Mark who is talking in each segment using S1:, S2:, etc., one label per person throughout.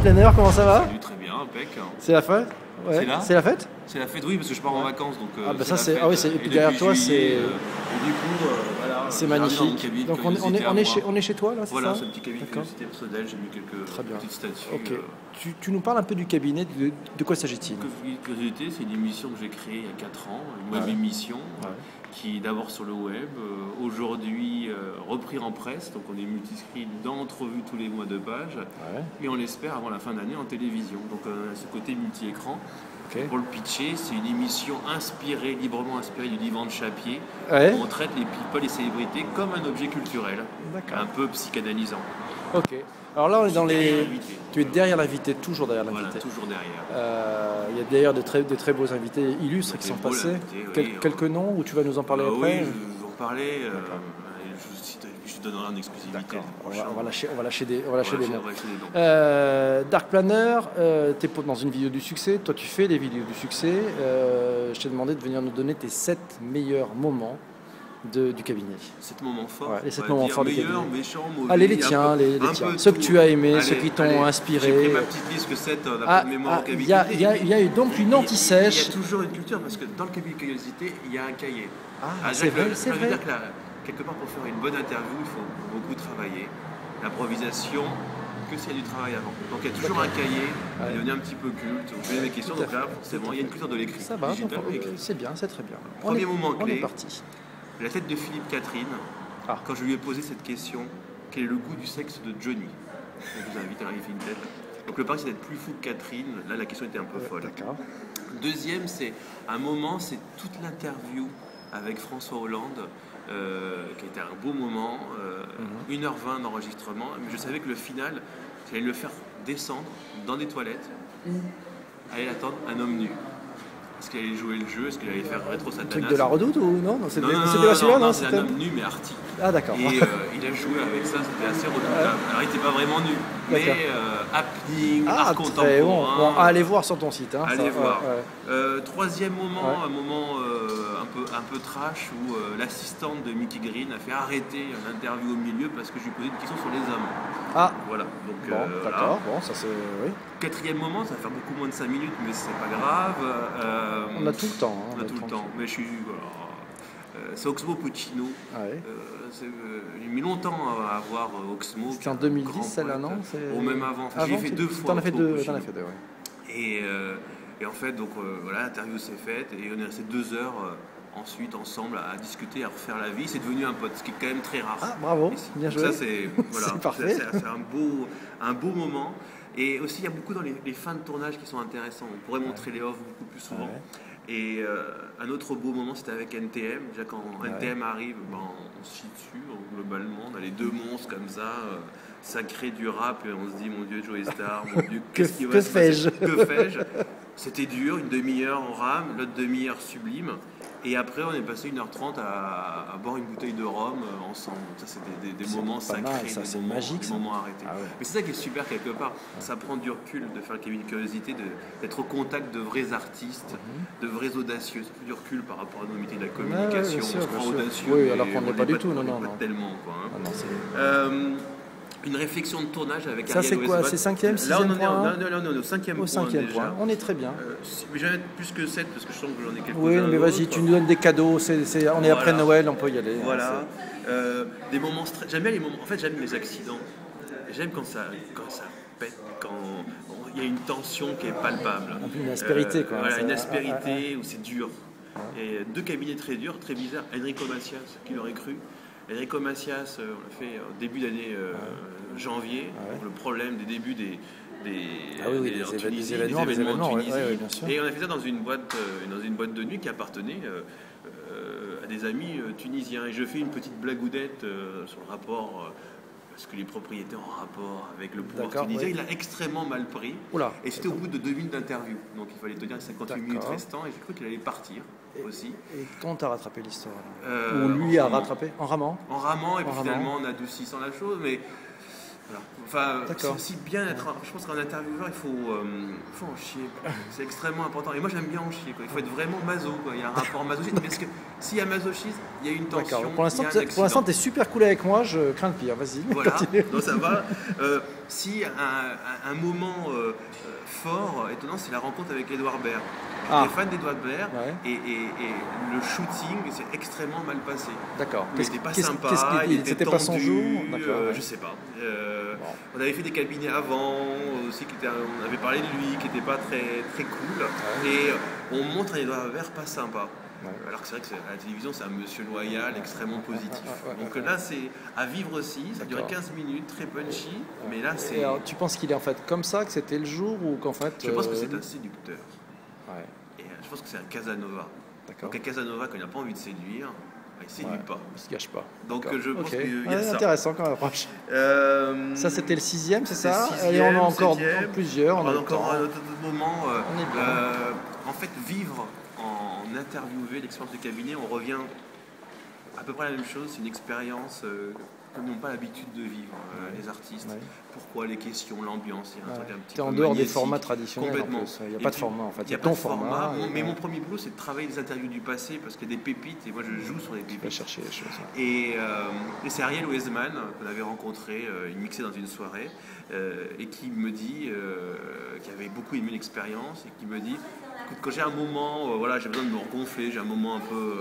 S1: plein air, comment ça va?
S2: Salut, très bien, impec.
S1: C'est la fête? Ouais.
S2: C'est là?
S1: C'est la fête?
S2: C'est la fête, oui, parce que je pars en vacances, donc
S1: Ah bah ça
S2: c'est
S1: c'est
S2: la fête.
S1: et puis derrière toi
S2: juillet,
S1: c'est
S2: et du coup, voilà,
S1: c'est
S2: j'ai regardé dans mon
S1: magnifique.
S2: cabine
S1: Donc
S2: curiosité à moi.
S1: on est chez toi là, c'est
S2: Voilà,
S1: ça?
S2: c'est un petit cabinet
S1: D'accord.
S2: curiosité personnelle, j'ai mis quelques
S1: Très bien.
S2: petites statues.
S1: Ok. Tu nous parles un peu du cabinet, de quoi s'agit-il?
S2: Curiosité, c'est une émission que j'ai créée il y a 4 ans, une web
S1: Ouais.
S2: émission
S1: Ouais.
S2: qui est d'abord sur le web, aujourd'hui repris en presse, donc on est multiscreen dans Entrevue tous les mois de page,
S1: Ouais.
S2: et on l'espère avant la fin d'année en télévision. Donc ce côté multi-écran.
S1: Ok.
S2: Pour le pitcher, c'est une émission librement inspirée du divan de Chapier.
S1: Ouais.
S2: Où on traite les people et célébrités comme un objet culturel,
S1: D'accord.
S2: un peu psychanalysant.
S1: Ok. Alors là on est dans
S2: Derrière
S1: les.
S2: l'invité.
S1: Tu es derrière l'invité, toujours derrière
S2: Voilà,
S1: l'invité.
S2: toujours derrière.
S1: Il y a d'ailleurs de très beaux invités illustres qui
S2: Des
S1: sont
S2: beaux
S1: passés.
S2: invités, oui.
S1: Quelques noms où tu vas nous en parler
S2: Oui,
S1: après?
S2: je vais en parler. Je te donnerai en exclusivité.
S1: D'accord.
S2: le prochain.
S1: On va lâcher des
S2: On va
S1: mots.
S2: lâcher des noms.
S1: Dark Planner, tu es dans une vidéo du succès. Toi, tu fais des vidéos du succès. Je t'ai demandé de venir nous donner tes 7 meilleurs moments du cabinet.
S2: 7 moments forts.
S1: Ouais, les 7
S2: on va
S1: moments
S2: dire
S1: forts du
S2: meilleurs,
S1: cabinet.
S2: méchants, mauvais.
S1: Allez, les
S2: un
S1: tiens,
S2: peu-
S1: les
S2: un
S1: tiens.
S2: peu
S1: Ceux que
S2: tout.
S1: tu as aimés,
S2: Allez,
S1: ceux qui t'ont
S2: allez.
S1: inspiré.
S2: J'ai pris ma petite liste que 7 d'un point de mémoire au cabinet.
S1: Il y a eu donc une
S2: Il y
S1: anti-sèche.
S2: a toujours une culture, parce que dans le cabinet de curiosité, il y a un cahier.
S1: Ah, c'est vrai, c'est
S2: Ça veut
S1: vrai.
S2: dire que là, quelque part, pour faire une bonne interview, il faut beaucoup travailler. L'improvisation, que s'il y a du travail avant. Donc il y a toujours un cahier, il est devenu un petit peu culte. Vous posez mes questions,
S1: Tout à
S2: donc là,
S1: fait.
S2: forcément, il y a une culture de l'écrit.
S1: Ça va,
S2: Digital, écrit.
S1: c'est bien, c'est très bien.
S2: Premier moment
S1: on
S2: clé.
S1: est parti.
S2: La tête de Philippe Catherine,
S1: Ah.
S2: quand je lui ai posé cette question, quel est le goût du sexe de Johnny? Je vous invite à arriver une tête. Donc le pari, c'est d'être plus fou que Catherine. Là, la question était un peu folle.
S1: D'accord.
S2: Deuxième, c'est un moment, c'est toute l'interview avec François Hollande, qui était un beau moment, 1h20 d'enregistrement, mais je savais que le final, j'allais le faire descendre dans des toilettes, aller attendre un homme nu. Est-ce qu'il allait jouer le jeu? Est-ce qu'il allait faire rétro Satanas?
S1: Truc de la redoute ou non? C'était
S2: Non,
S1: pas celui-là, non?
S2: c'est un
S1: c'était-
S2: homme nu mais arty.
S1: Ah, d'accord.
S2: Et il a joué avec ça, c'était assez redoutable. Alors il n'était pas vraiment nu, mais
S1: D'accord.
S2: happening,
S1: Ah,
S2: art
S1: très
S2: contemporain.
S1: bon. Bon, allez voir sur ton site. Hein,
S2: Allez
S1: ça,
S2: voir.
S1: ouais.
S2: Troisième moment,
S1: Ouais.
S2: un moment un peu trash où l'assistante de Mickey Green a fait arrêter l'interview au milieu parce que je lui posais une question sur les hommes.
S1: Ah,
S2: Voilà. Donc,
S1: bon,
S2: voilà.
S1: d'accord. Bon, ça c'est. Oui.
S2: Quatrième moment, ça va faire beaucoup moins de 5 minutes, mais c'est pas grave.
S1: On a tout le temps. Hein,
S2: On a tout le
S1: tranquille.
S2: temps. Mais je suis. Voilà. C'est Oxmo Puccino.
S1: Ouais.
S2: Il a mis longtemps à avoir Oxmo.
S1: C'était en 2010, celle-là, non?
S2: Ou même avant. Enfin, j'ai fait 2 fois.
S1: T'en as fait
S2: Oxmo
S1: deux,
S2: Puccino.
S1: t'en as fait deux, ouais.
S2: Et en fait, donc voilà, l'interview s'est faite et on est resté 2 heures ensuite ensemble à discuter, à refaire la vie. C'est devenu un pote, ce qui est quand même très rare.
S1: Ah, bravo, bien
S2: Donc
S1: joué.
S2: ça, c'est voilà,
S1: C'est parfait.
S2: c'est un beau moment. Et aussi, il y a beaucoup dans les fins de tournage qui sont intéressants. On pourrait montrer les offs beaucoup plus souvent.
S1: Ouais.
S2: Et un autre beau moment, c'était avec NTM. Déjà, quand NTM arrive, ben, on se chie dessus, globalement. On a les deux monstres comme ça, sacrés du rap, et on se dit, mon Dieu, Joey Star, mon Dieu, qu'est-ce qui va se passer? Que fais-je? C'était dur, une demi-heure en rame, l'autre demi-heure sublime. Et après, on est passé 1h30 à boire une bouteille de rhum ensemble. Donc ça, c'est des moments
S1: pas
S2: sacrés,
S1: mal, ça, c'est magique,
S2: des
S1: ça.
S2: moments arrêtés.
S1: Ah ouais.
S2: Mais c'est ça qui est super quelque part. Ça prend du recul de faire le cabinet de curiosité, d'être au contact de vrais artistes, de vrais audacieux. Ça fait du recul par rapport à nos métiers de la communication.
S1: bien sûr,
S2: on se croit
S1: bien sûr.
S2: audacieux.
S1: Oui,
S2: mais
S1: alors qu'on
S2: on
S1: n'est pas du tout,
S2: on
S1: non,
S2: l'est
S1: non,
S2: pas
S1: non.
S2: tellement, quoi, hein.
S1: Ah non, c'est-
S2: Une réflexion de tournage avec
S1: Ça,
S2: Ariel
S1: c'est quoi?
S2: Westman.
S1: C'est 5e,
S2: Là,
S1: 6e point?
S2: on est au 5e
S1: Au
S2: point
S1: 5e
S2: déjà.
S1: point. On est très bien.
S2: Mais j'en ai plus que 7 parce que je sens que j'en ai quelques-uns.
S1: Oui, mais vas-y,
S2: d'autres.
S1: tu nous donnes des cadeaux. On est après
S2: Voilà.
S1: Noël, on peut y aller. hein,
S2: Voilà. Des moments j'aime bien les moments. En fait, j'aime les accidents. J'aime quand ça pète, quand il y a une tension qui est palpable.
S1: Un peu une aspérité, quoi.
S2: Voilà,
S1: Ça-
S2: une aspérité où c'est dur. Et 2 cabinets très durs, très bizarres. Enrico Macias, qui l'aurait cru. Enrico Macias, on l'a fait au début d'année janvier. Donc le problème des débuts des en Tunisie,
S1: des événements,
S2: en Tunisie.
S1: ouais, bien sûr.
S2: Et on a fait ça dans une boîte de nuit qui appartenait à des amis tunisiens. Et je fais une petite blagoudette sur le rapport, parce que les propriétés ont un rapport avec le pouvoir
S1: D'accord,
S2: tunisien.
S1: ouais.
S2: Il a extrêmement mal pris.
S1: Oula.
S2: Et c'était au bout de 2 minutes d'interview. Donc il fallait tenir 58 minutes
S1: D'accord.
S2: restant. Et j'ai cru qu'il allait partir aussi.
S1: Et quand t'as rattrapé l'histoire là?
S2: En
S1: Ou lui a
S2: ramant.
S1: rattrapé? En ramant?
S2: En ramant, et puis
S1: En ramant.
S2: finalement en adoucissant la chose. Mais Voilà. Enfin, c'est
S1: D'accord.
S2: aussi bien être. Je pense qu'un intervieweur, il faut en chier. C'est extrêmement important. Et moi, j'aime bien en chier. Quoi. Il faut être vraiment maso. Quoi. Il y a un rapport masochisme. Parce que s'il y a masochisme, il y a une tension.
S1: D'accord. Pour l'instant,
S2: il y a un accident.
S1: tu es super cool avec moi. Je crains le pire. Vas-y.
S2: Voilà,
S1: Continue.
S2: donc ça va. Si un moment fort, étonnant, c'est la rencontre avec Edouard Baird.
S1: Ah.
S2: J'étais fan d'Edouard Baird
S1: Ouais.
S2: et le shooting s'est extrêmement mal passé.
S1: D'accord.
S2: Il n'était pas sympa,
S1: qu'il-
S2: il était
S1: c'était
S2: tendu,
S1: pas son jour. D'accord. Ouais.
S2: je sais pas.
S1: Bon.
S2: On avait fait des cabinets avant aussi, on avait parlé de lui, qui n'était pas très, très cool.
S1: Ouais.
S2: Et on montre un Edouard Baird pas sympa.
S1: Ouais.
S2: Alors que c'est vrai que à la télévision, c'est un monsieur loyal, extrêmement positif. Donc
S1: ouais.
S2: là, c'est à vivre aussi. Ça dure
S1: D'accord.
S2: 15 minutes, très punchy. Mais là,
S1: Et
S2: c'est.
S1: alors, tu penses qu'il est en fait comme ça, que c'était le jour ou qu'en fait.
S2: Je pense que c'est un séducteur.
S1: Ouais.
S2: Et je pense que c'est un Casanova.
S1: D'accord.
S2: Donc un Casanova, quand il n'a pas envie de séduire, il ne séduit
S1: Ouais.
S2: pas.
S1: Il se gâche pas.
S2: Donc
S1: D'accord.
S2: je pense
S1: Ok.
S2: qu'il y a
S1: Ouais,
S2: ça.
S1: intéressant comme approche. Ça, c'était le 6e, c'est
S2: C'était
S1: ça?
S2: le
S1: Et on a
S2: 6e,
S1: encore
S2: 7e.
S1: plusieurs.
S2: On
S1: a
S2: a
S1: le
S2: encore
S1: temps.
S2: un autre moment.
S1: On est bien.
S2: En fait, vivre en interviewer l'expérience du cabinet, on revient à peu près à la même chose. C'est une expérience que n'ont pas l'habitude de vivre les artistes.
S1: Ouais.
S2: Pourquoi les questions, l'ambiance, il y a un truc un petit
S1: Tu es
S2: peu
S1: en dehors des
S2: magnétique.
S1: formats traditionnels.
S2: Complètement.
S1: En plus. Il n'y a
S2: Et
S1: pas de
S2: puis,
S1: format en fait.
S2: Il n'y a
S1: ton
S2: pas de format.
S1: et-
S2: Mais mon premier boulot, c'est de travailler les interviews du passé parce qu'il y a des pépites et moi je joue sur les
S1: Tu vas
S2: pépites.
S1: chercher les choses. Ouais.
S2: Et c'est Ariel Wiesman qu'on avait rencontré, il mixait dans une soirée, et qui me dit, qui avait beaucoup aimé l'expérience, et qui me dit, écoute, quand j'ai un moment, voilà, j'ai besoin de me regonfler, j'ai un moment un peu,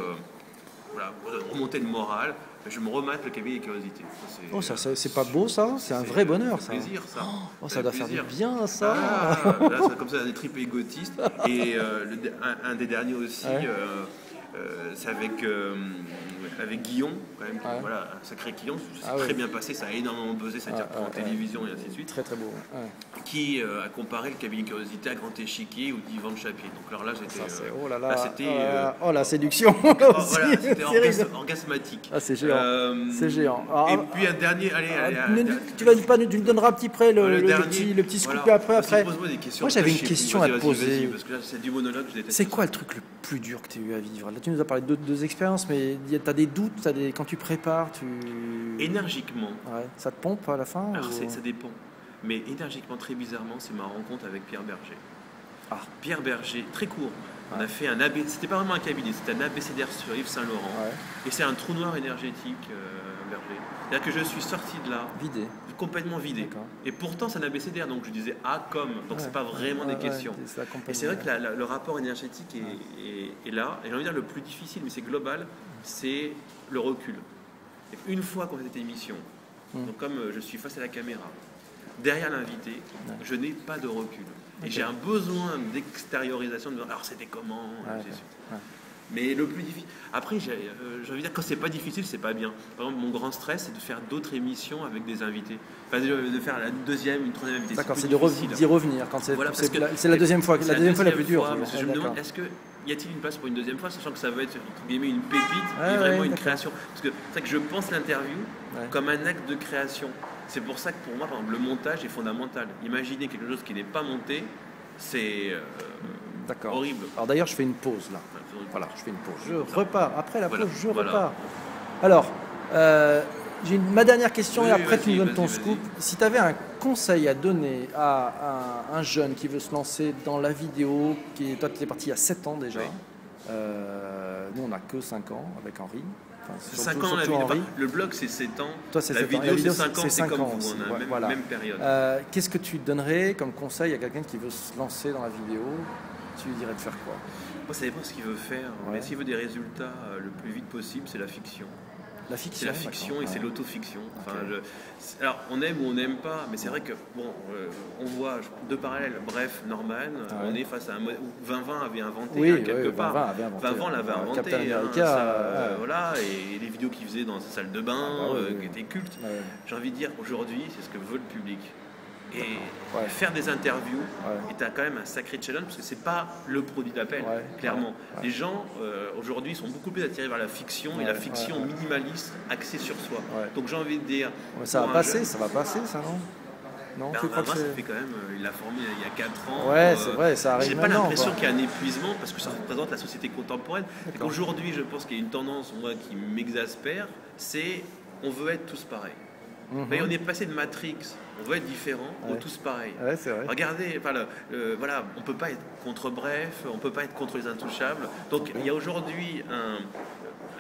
S2: voilà, de remonter le moral, je me remate le cabinet des curiosités.
S1: Oh, c'est pas beau ça? C'est un vrai bonheur ça.
S2: C'est plaisir ça.
S1: Oh,
S2: Ça
S1: ça doit
S2: fait
S1: faire du
S2: plaisir.
S1: bien ça.
S2: Ah, là, c'est comme ça, des tripes égotistes. Et un des derniers aussi,
S1: Ouais.
S2: c'est avec Guillon, quand même.
S1: Ouais.
S2: Voilà, un sacré Guillon, ça s'est
S1: Ah
S2: très
S1: ouais.
S2: bien passé, ça a énormément buzzé, ça a été repris en télévision et ainsi de suite.
S1: Très très beau. Ouais.
S2: Qui a comparé le cabinet de curiosité à Grand Échiquier ou Divan de Chapier. Donc alors là, j'étais.
S1: Ça, c'est- oh là là.
S2: là, c'était.
S1: Oh la séduction.
S2: oh,
S1: aussi.
S2: voilà, c'était
S1: Terrible.
S2: orgasmatique.
S1: Ah, c'est géant. C'est géant.
S2: Et
S1: Alors,
S2: puis un dernier,
S1: tu me donneras un petit près le petit scoop
S2: voilà.
S1: après.
S2: Pose-moi des questions.
S1: Moi, j'avais une
S2: Je sais plus.
S1: question à te
S2: Vas-y,
S1: poser.
S2: parce que là, c'est du monologue, je déteste.
S1: C'est quoi le truc le plus dur que tu as eu à vivre? Là, tu nous as parlé de deux expériences, mais tu as des doutes, quand tu prépares,
S2: Énergiquement,
S1: Ouais, ça te pompe à la fin
S2: alors
S1: ou-
S2: ça dépend, mais énergiquement, très bizarrement, c'est ma rencontre avec Pierre Berger.
S1: Ah.
S2: Pierre Berger, très court. On
S1: Ouais.
S2: a fait un ABC, c'était pas vraiment un cabinet, c'était un abécédaire sur Yves Saint-Laurent.
S1: Ouais,
S2: Et c'est un trou noir énergétique, Berger. C'est-à-dire que je suis sorti de là
S1: vidé.
S2: complètement vidé.
S1: D'accord.
S2: Et pourtant, c'est un abécédaire, donc je disais ah comme, donc c'est pas vraiment des questions.
S1: Ça accompagne,
S2: Et c'est vrai que le rapport énergétique est là. Et j'ai envie de dire le plus difficile, mais c'est global, c'est le recul. Et une fois qu'on fait cette émission, donc comme je suis face à la caméra, derrière l'invité, je n'ai pas de recul. Et
S1: Ok.
S2: j'ai un besoin d'extériorisation. Alors c'était comment
S1: Ouais,
S2: ainsi de suite.
S1: ouais.
S2: Mais le plus difficile. Après, j'ai envie de dire quand c'est pas difficile, c'est pas bien. Par exemple, mon grand stress, c'est de faire d'autres émissions avec des invités. Enfin, de faire la deuxième, une troisième invité.
S1: D'accord,
S2: plus
S1: c'est
S2: difficile.
S1: d'y revenir quand c'est
S2: Voilà, parce
S1: c'est
S2: que
S1: la deuxième fois,
S2: c'est
S1: la deuxième fois la plus dure.
S2: parce que je me
S1: D'accord.
S2: demande, y a-t-il une place pour une deuxième fois, sachant que ça va être entre guillemets une pépite
S1: Ouais,
S2: et vraiment
S1: ouais,
S2: une
S1: d'accord.
S2: création. Parce que c'est vrai que je pense l'interview
S1: Ouais.
S2: comme un acte de création. C'est pour ça que pour moi, par exemple, le montage est fondamental. Imaginer quelque chose qui n'est pas monté, c'est
S1: D'accord.
S2: horrible.
S1: Alors d'ailleurs, je fais une pause là.
S2: Enfin,
S1: Voilà, je fais une pause. Je repars. Après la
S2: Voilà,
S1: pause, je
S2: voilà.
S1: repars. Alors, j'ai ma dernière question
S2: Oui,
S1: et après tu
S2: vas-y,
S1: me donnes ton
S2: vas-y,
S1: scoop. Si tu avais un conseil à donner à un jeune qui veut se lancer dans la vidéo, toi tu es parti il y a 7 ans déjà.
S2: Oui.
S1: Nous on n'a que 5 ans avec Henri. Enfin,
S2: 5
S1: surtout
S2: ans la vidéo.
S1: Henri.
S2: Le blog c'est 7 ans.
S1: Toi, c'est
S2: la
S1: 7 ans.
S2: vidéo c'est 5 ans,
S1: c'est
S2: c'est
S1: 5
S2: comme
S1: ans
S2: vous,
S1: aussi.
S2: on a la même,
S1: Voilà.
S2: même période.
S1: Qu'est-ce que tu donnerais comme conseil à quelqu'un qui veut se lancer dans la vidéo? Tu lui dirais de faire quoi?
S2: Moi ça dépend ce qu'il veut faire,
S1: Ouais.
S2: mais s'il veut des résultats le plus vite possible, c'est la fiction.
S1: La fiction.
S2: C'est la fiction
S1: d'accord.
S2: et c'est
S1: Ouais.
S2: l'autofiction. Enfin,
S1: Ok.
S2: alors, on aime ou on n'aime pas, mais c'est vrai que, bon, on voit deux parallèles. Bref, Norman, on est face à un modèle où 2020 avait inventé
S1: Oui,
S2: quelque
S1: oui,
S2: part.
S1: 2020 avait inventé,
S2: 2020 l'avait inventé.
S1: Captain
S2: hein,
S1: America,
S2: ça,
S1: ouais.
S2: voilà, et les vidéos qu'il faisait dans sa salle de bain,
S1: Ah, bah oui,
S2: qui
S1: oui.
S2: étaient cultes.
S1: Ouais.
S2: J'ai envie de dire, aujourd'hui, c'est ce que veut le public. Et
S1: Ouais.
S2: faire des interviews
S1: Ouais.
S2: est quand même un sacré challenge parce que c'est pas le produit d'appel,
S1: Ouais.
S2: clairement.
S1: Ouais.
S2: Les gens aujourd'hui sont beaucoup plus attirés vers la fiction et
S1: Ouais.
S2: la fiction
S1: Ouais.
S2: minimaliste axée sur soi.
S1: Ouais.
S2: Donc j'ai envie de dire.
S1: Ouais, ça
S2: pour
S1: va
S2: un
S1: passer,
S2: jeune-
S1: ça va passer, ça non? Non, tu crois que
S2: moi, ça
S1: c'est...
S2: fait quand même, il l'a formé il y a 4 ans.
S1: Ouais, c'est vrai, ça arrive
S2: J'ai pas
S1: maintenant,
S2: l'impression
S1: quoi.
S2: qu'il y a un épuisement parce que ça représente la société contemporaine. Et
S1: D'accord.
S2: qu'aujourd'hui, je pense qu'il y a une tendance, moi, qui m'exaspère, c'est on veut être tous pareils. Mais on est passé de Matrix, on veut être différent, on est tous pareils.
S1: Ouais, c'est vrai.
S2: Regardez, enfin, voilà, on ne peut pas être contre Bref, on ne peut pas être contre les Intouchables. Donc il y a aujourd'hui un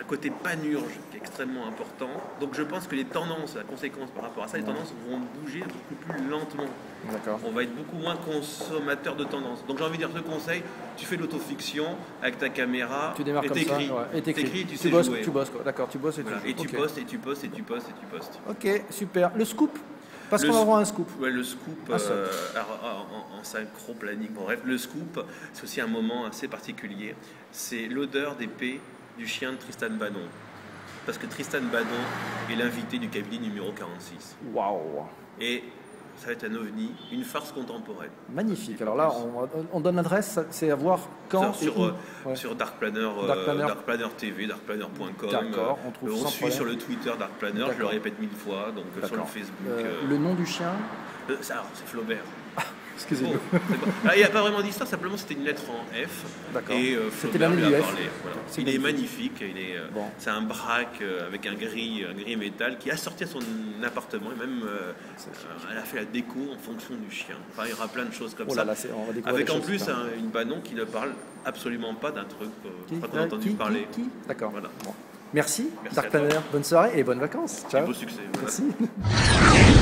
S2: côté panurge qui est extrêmement important. Donc je pense que les tendances, la conséquence par rapport à ça, les tendances vont bouger beaucoup plus lentement.
S1: D'accord.
S2: On va être beaucoup moins consommateur de tendances. Donc j'ai envie de dire ce conseil, tu fais de l'autofiction avec ta caméra,
S1: Tu démarres
S2: et
S1: comme ça,
S2: t'écris.
S1: ouais. Et t'écris.
S2: Tu
S1: Tu
S2: sais
S1: bosses,
S2: jouer.
S1: tu bosses quoi. D'accord, tu bosses et
S2: Voilà.
S1: tu
S2: Et tu
S1: Ok.
S2: postes, et tu postes, et tu postes, et tu postes.
S1: Ok, super. Le scoop. Parce
S2: Le
S1: qu'on va
S2: scoop.
S1: avoir un scoop.
S2: Ouais, le scoop, en synchro-planning, bon, bref, le scoop, c'est aussi un moment assez particulier. C'est l'odeur d'épée du chien de Tristan Bannon. Parce que Tristan Bannon est l'invité du cabinet numéro 46.
S1: Waouh.
S2: Et ça va être un ovni, une farce contemporaine.
S1: Magnifique. Alors là, on donne l'adresse, c'est à voir quand.
S2: Sur Dark Planner, Dark Planner TV, darkplanner.com.
S1: D'accord, on trouve
S2: on
S1: sans
S2: suit
S1: problème.
S2: sur le Twitter Dark Planner, je le répète 1000 fois, donc sur le
S1: D'accord.
S2: Facebook.
S1: Le nom du chien.
S2: C'est Flaubert.
S1: Excusez-moi.
S2: Bon, c'est bon. Ah, il n'y a pas vraiment d'histoire, simplement c'était une lettre en F.
S1: D'accord.
S2: Et
S1: C'était
S2: Flaubert
S1: l'année
S2: lui
S1: du
S2: a
S1: F.
S2: parlé. Voilà.
S1: C'est
S2: Il est
S1: magnifique.
S2: magnifique,
S1: Bon.
S2: c'est un braque avec un gris métal qui est assorti à son appartement et même elle a fait la déco en fonction du chien. Enfin, il y aura plein de choses comme
S1: Oh
S2: ça.
S1: là là, on va découvrir
S2: Avec
S1: des
S2: en
S1: choses,
S2: plus
S1: super.
S2: une Bannon qui ne parle absolument pas d'un truc qu'on a entendu parler.
S1: Qui D'accord.
S2: Voilà.
S1: Bon. Merci,
S2: Merci
S1: Dark
S2: à toi.
S1: Planner. Bonne soirée et bonnes vacances. Ciao.
S2: Beau succès. Voilà.
S1: Merci.